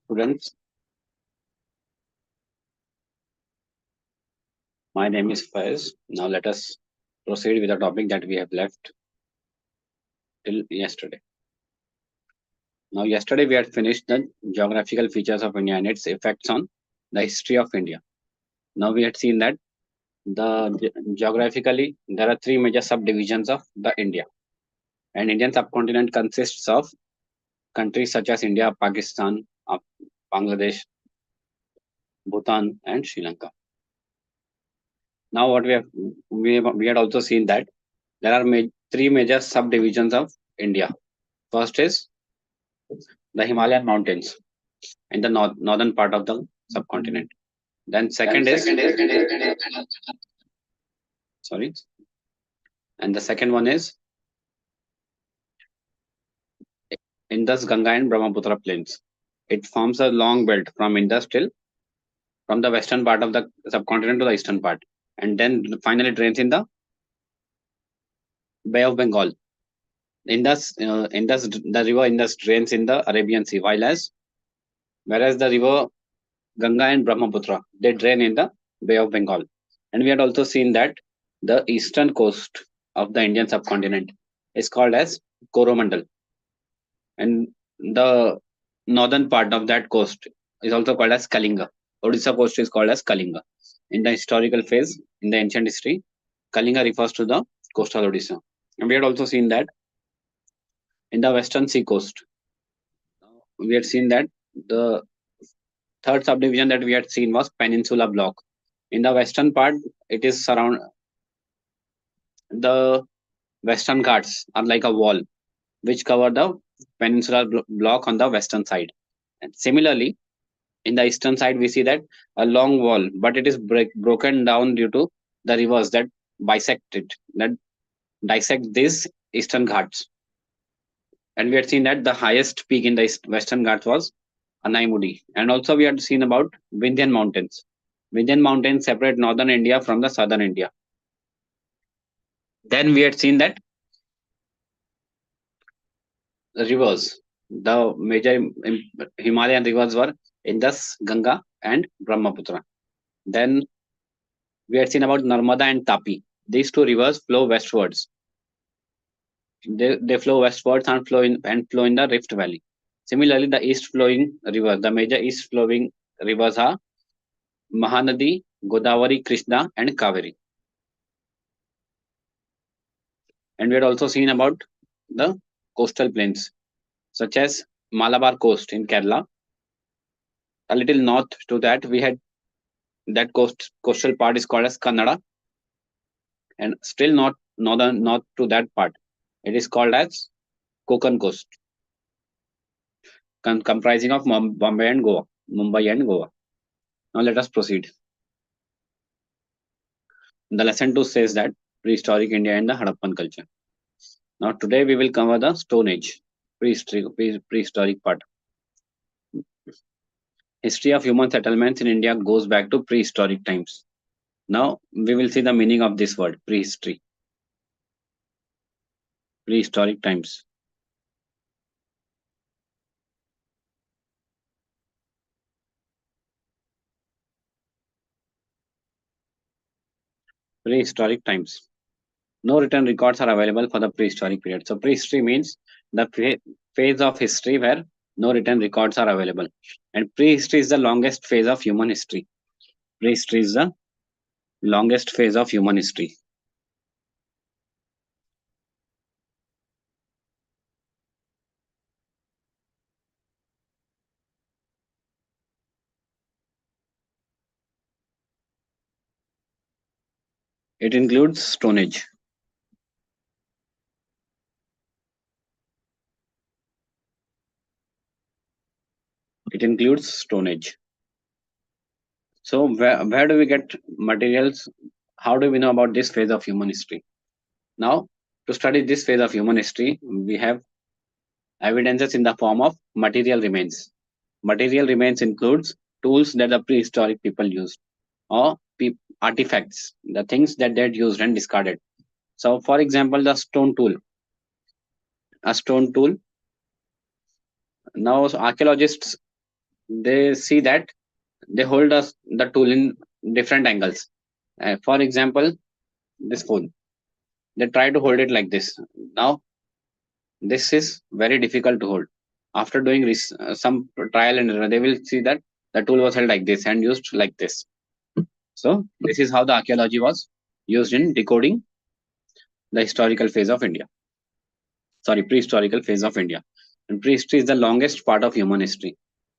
Students, my name is Faiz. Now let us proceed with the topic that we have left till yesterday. Now, yesterday we had finished the geographical features of India and its effects on the history of India. Now we had seen that geographically there are three major subdivisions of the India. And Indian subcontinent consists of countries such as India, Pakistan, Bangladesh, Bhutan, and Sri Lanka. Now, what we had also seen that there are three major subdivisions of India. First is the Himalayan mountains in the northern part of the subcontinent. Then second is sorry, and the second one is Indus, Ganga, and Brahmaputra plains. It forms a long belt from Indus till from the western part of the subcontinent to the eastern part, and then finally drains in the Bay of Bengal. The river Indus drains in the Arabian Sea, whereas the river Ganga and Brahmaputra they drain in the Bay of Bengal. And we had also seen that the eastern coast of the Indian subcontinent is called as Coromandel, and the northern part of that coast is also called as Kalinga. Odisha coast is called as Kalinga. In the historical phase, in the ancient history, Kalinga refers to the coastal Odisha. And we had also seen that in the western sea coast, we had seen that the third subdivision that we had seen was Peninsula Block. In the western part, it is surround the Western Ghats are like a wall which cover the peninsular block on the western side. And similarly, in the eastern side, we see that a long wall, but it is broken down due to the rivers that bisect it, that dissect these eastern Ghats. And we had seen that the highest peak in the western Ghats was Anaimudi. And also we had seen about Vindhyan Mountains. Vindhyan Mountains separate northern India from the southern India. Then we had seen that rivers, the major Himalayan rivers were Indus, Ganga, and Brahmaputra. Then we had seen about Narmada and Tapi. These two rivers flow westwards. They flow westwards and flow in the Rift Valley. Similarly, the east flowing rivers, the major east flowing rivers are Mahanadi, Godavari, Krishna, and Kaveri. And we had also seen about the coastal plains, such as Malabar coast in Kerala. A little north to that, we had that coastal part is called as Kannada, and still not north to that part, it is called as Konkan coast, comprising of Mumbai and Goa. Now let us proceed. The lesson 2 says that prehistoric India and the Harappan culture. Now today we will cover the Stone Age, prehistoric part. History of human settlements in India goes back to prehistoric times. Now we will see the meaning of this word, prehistory. Prehistoric times. Prehistoric times. No written records are available for the prehistoric period. So prehistory means the phase of history where no written records are available. And prehistory is the longest phase of human history. Prehistory is the longest phase of human history. It includes Stone Age. It includes Stone Age. So where do we get materials? How do we know about this phase of human history? Now, to study this phase of human history, we have evidences in the form of material remains. Material remains includes tools that the prehistoric people used or artifacts, the things that they had used and discarded. So, for example, the stone tool. A stone tool. Now, archaeologists they see that they hold us the tool in different angles. For example, this phone, they try to hold it like this. Now this is very difficult to hold. After doing some trial and error, they will see that the tool was held like this and used like this. So this is how the archaeology was used in decoding the historical phase of India. Sorry, prehistorical phase of India. And prehistory is the longest part of human history.